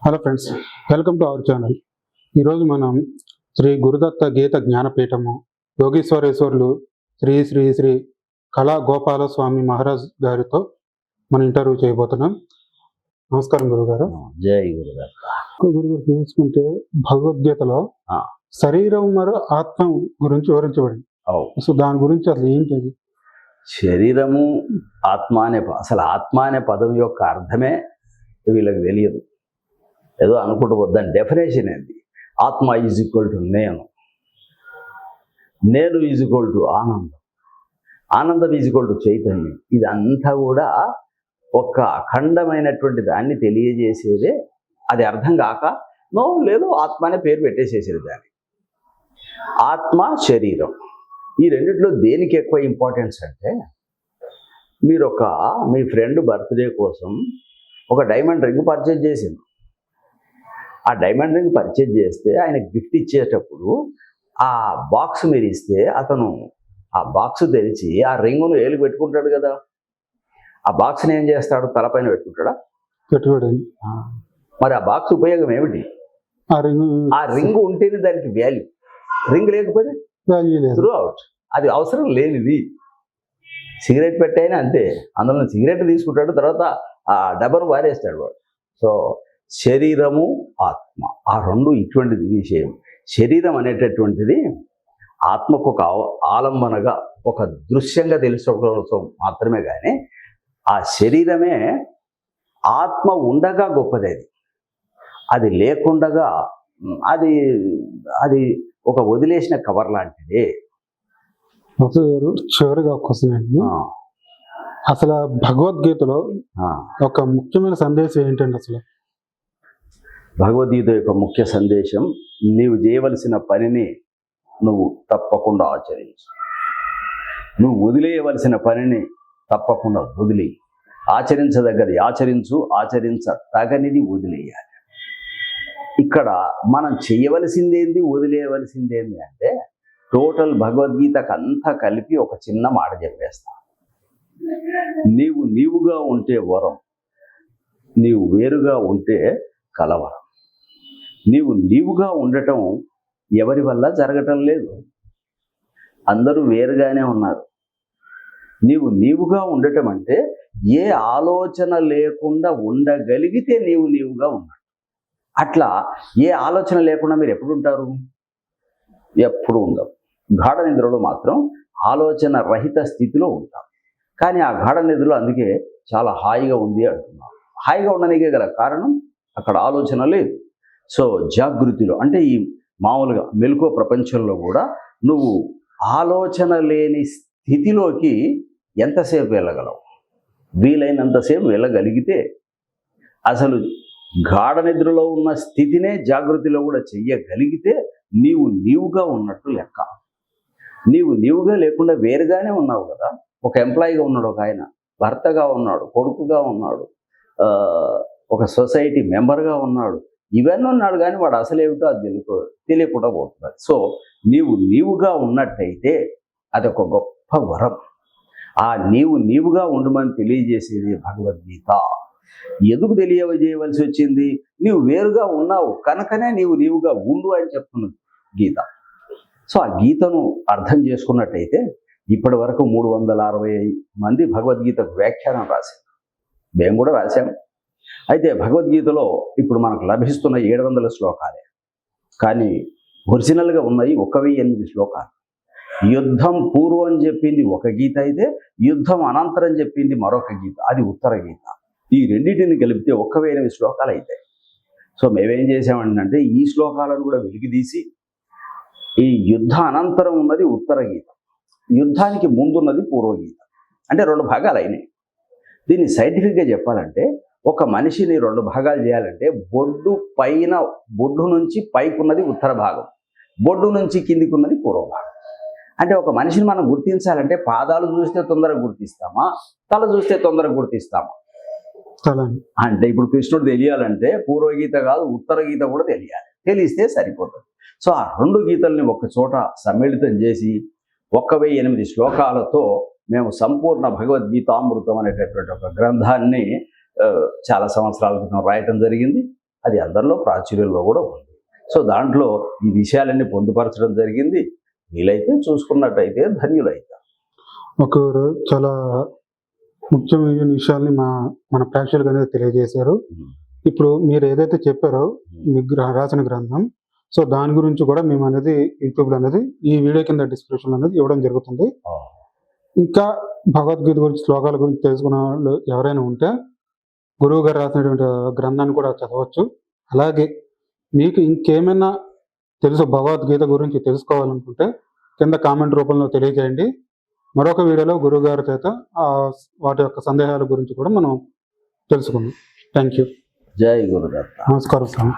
Hello friends, welcome to our channel. ఈరోజు మనం శ్రీ గురుదత్త గీత జ్ఞానపీఠము యోగీశ్వరేశ్వర్లు శ్రీ శ్రీ శ్రీ కళా గోపాలస్వామి మహారాజ్ గారితో మనం ఇంటర్వ్యూ చేయబోతున్నాం. నమస్కారం గురుగారు. జై గురుదత్త. గురుగారు చూసుకుంటే భగవద్గీతలో శరీరం మరియు ఆత్మ గురించి వివరించబడింది. సో దాని గురించి అసలు ఏంటి? శరీరము ఆత్మ అనే అసలు ఆత్మ అనే పదం యొక్క అర్థమే వీళ్ళకి తెలియదు. ఏదో అనుకుంటూ దాని డెఫినేషన్ ఏంటి? ఆత్మ ఈజ్ ఈక్వల్ టు నేను, నేను ఈజ్ ఈక్వల్ టు ఆనందం, ఆనందం ఈజ్ ఈక్వల్ టు చైతన్యం. ఇదంతా కూడా ఒక అఖండమైనటువంటి దాన్ని తెలియజేసేదే. అది అర్థం కాక లేదు ఆత్మ అనే పేరు పెట్టేసేసేది దాన్ని. ఆత్మ శరీరం ఈ రెండిట్లో దేనికి ఎక్కువ ఇంపార్టెన్స్ అంటే, మీరు మీ ఫ్రెండ్ బర్త్డే కోసం ఒక డైమండ్ రింగ్ పర్చేజ్ చేసింది. ఆ డైమండ్ రింగ్ పర్చేజ్ చేస్తే ఆయన గిఫ్ట్ ఇచ్చేటప్పుడు ఆ బాక్స్ మీరు ఇస్తే అతను ఆ బాక్స్ తెరిచి ఆ రింగును ఏలు పెట్టుకుంటాడు కదా. ఆ బాక్స్ని ఏం చేస్తాడు? తలపైన పెట్టుకుంటాడా? పెట్టుకోడు. మరి ఆ బాక్స్ ఉపయోగం ఏమిటి? ఆ రింగ్ ఉంటేనే దానికి వాల్యూ. రింగ్ లేకపోతే త్రూ అవుట్. అది అవసరం లేనిది. సిగరెట్ పెట్టైనా అంతే, అందులో సిగరెట్ తీసుకుంటాడు, తర్వాత ఆ డబ్బను వారేస్తాడు వాడు. సో శరీరము ఆత్మ ఆ రెండు ఇటువంటిది విషయం. శరీరం అనేటటువంటిది ఆత్మకు ఒక ఆలంబనగా, ఒక దృశ్యంగా తెలుసుకోవడం మాత్రమే. కానీ ఆ శరీరమే ఆత్మ ఉండగా గొప్పది. అది లేకుండగా అది అది ఒక వదిలేసిన కవర్ లాంటిది. చివరిగా అసలు భగవద్గీతలో ఒక ముఖ్యమైన సందేశం ఏంటండి? అసలు భగవద్గీత యొక్క ముఖ్య సందేశం, నీవు చేయవలసిన పనిని నువ్వు తప్పకుండా ఆచరించు, నువ్వు వదిలేయవలసిన పనిని తప్పకుండా వదిలి, ఆచరించదగ్గది ఆచరించు, ఆచరించదగనిది వదిలేయాలి. ఇక్కడ మనం చేయవలసిందేంది, వదిలేయవలసిందేంది అంటే టోటల్ భగవద్గీతకు అంతా కలిపి ఒక చిన్న మాట చెప్పేస్తాం. నీవుగా ఉంటే వరం, నీవు వేరుగా ఉంటే కలవరం. నీవుగా ఉండటం ఎవరి వల్ల జరగటం లేదు, అందరూ వేరుగానే ఉన్నారు. నీవుగా ఉండటం అంటే ఏ ఆలోచన లేకుండా ఉండగలిగితే నీవుగా ఉన్నాడు. అట్లా ఏ ఆలోచన లేకుండా మీరు ఎప్పుడు ఉంటారు? ఎప్పుడు ఉండవు. గాఢ నిద్రలో మాత్రం ఆలోచన రహిత స్థితిలో ఉంటాం. కానీ ఆ గాఢ నిద్రలో అందుకే చాలా హాయిగా ఉంది అంటున్నాం. హాయిగా ఉండడానికే గల కారణం అక్కడ ఆలోచన లేదు. సో జాగృతిలో అంటే ఈ మామూలుగా మెలకువ ప్రపంచంలో కూడా నువ్వు ఆలోచన లేని స్థితిలోకి ఎంతసేపు వెళ్ళగలవు? వీలైనంతసేపు వెళ్ళగలిగితే అసలు గాఢ నిద్రలో ఉన్న స్థితినే జాగృతిలో కూడా చెయ్యగలిగితే నీవుగా ఉన్నట్టు లెక్క. నీవుగా లేకుండా వేరుగానే ఉన్నావు కదా. ఒక ఎంప్లాయీగా ఉన్నాడు, ఒక ఆయన భర్తగా ఉన్నాడు, కొడుకుగా ఉన్నాడు, ఒక సొసైటీ మెంబర్గా ఉన్నాడు, ఇవన్నీ ఉన్నాడు. కానీ వాడు అసలేమిటో అది తెలియకుండా పోతున్నాడు. సో నీవుగా ఉన్నట్టయితే అదొక గొప్ప వరం. ఆ నీవుగా ఉండమని తెలియజేసేది భగవద్గీత. ఎందుకు తెలియజేయవలసి వచ్చింది? నీవు వేరుగా ఉన్నావు కనుకనే నీవుగా ఉండు అని చెప్తున్నది గీత. సో ఆ గీతను అర్థం చేసుకున్నట్టయితే ఇప్పటి వరకు 360 మంది భగవద్గీతకు వ్యాఖ్యానం రాశారు. మేము కూడా రాశాము. అయితే భగవద్గీతలో ఇప్పుడు మనకు లభిస్తున్న 700 శ్లోకాలే, కానీ ఒరిజినల్గా ఉన్నాయి 1008 శ్లోకాలు. యుద్ధం పూర్వం చెప్పింది ఒక గీత అయితే, యుద్ధం అనంతరం చెప్పింది మరొక గీత, అది ఉత్తర గీత. ఈ రెండింటిని కలిపితే 1008 శ్లోకాలు అవుతాయి. సో మేమేం చేసామంటే ఈ శ్లోకాలను కూడా వెలికితీసి ఈ యుద్ధ అనంతరం ఉన్నది ఉత్తర గీత, యుద్ధానికి ముందున్నది పూర్వగీత, అంటే 2 భాగాలు అయినాయి. దీన్ని సైంటిఫిక్గా చెప్పాలంటే ఒక మనిషిని 2 భాగాలు చేయాలంటే బొడ్డు నుంచి పైకి ఉన్నది ఉత్తర భాగం, బొడ్డు నుంచి కిందికి ఉన్నది పూర్వ భాగం. అంటే ఒక మనిషిని మనం గుర్తించాలంటే పాదాలు చూస్తే తొందరగా గుర్తిస్తామా, తల చూస్తే తొందరగా గుర్తిస్తామా? అంటే ఇప్పుడు కృష్ణుడు తెలియాలంటే పూర్వగీత కాదు ఉత్తర గీత కూడా తెలిస్తే సరిపోతుంది. సో ఆ 2 గీతల్ని ఒక చోట సమ్మిళితం చేసి 1008 శ్లోకాలతో మేము సంపూర్ణ భగవద్గీతామృతం అనేటటువంటి ఒక గ్రంథాన్ని చాలా సంవత్సరాల క్రితం రాయటం జరిగింది. అది అందరిలో ప్రాచుర్యంలో కూడా ఉంది. సో దాంట్లో ఈ విషయాలన్నీ పొందుపరచడం జరిగింది. వీలైతే చూసుకున్నట్టయితే ధన్యులైతారు. ఒక చాలా ముఖ్యమైన విషయాల్ని మన ప్రేక్షకులకు అనేది తెలియజేశారు. ఇప్పుడు మీరు ఏదైతే చెప్పారో మీకు రాసిన గ్రంథం, సో దాని గురించి కూడా మేము అనేది యూట్యూబ్లో అనేది ఈ వీడియో కింద డిస్క్రిప్షన్ అనేది ఇవ్వడం జరుగుతుంది. ఇంకా భగవద్గీత గురించి శ్లోకాల గురించి తెలుసుకున్న వాళ్ళు ఎవరైనా ఉంటే గురువు గారు రాసినటువంటి గ్రంథాన్ని కూడా చదవచ్చు. అలాగే మీకు ఇంకేమైనా భగవద్గీత గురించి తెలుసుకోవాలనుకుంటే కింద కామెంట్ రూపంలో తెలియజేయండి. మరొక వీడియోలో గురువు గారి చేత వాటి యొక్క సందేహాల గురించి కూడా మనం తెలుసుకుందాం. Thank you. జై గురుదత్త. నమస్కారం స్వామి.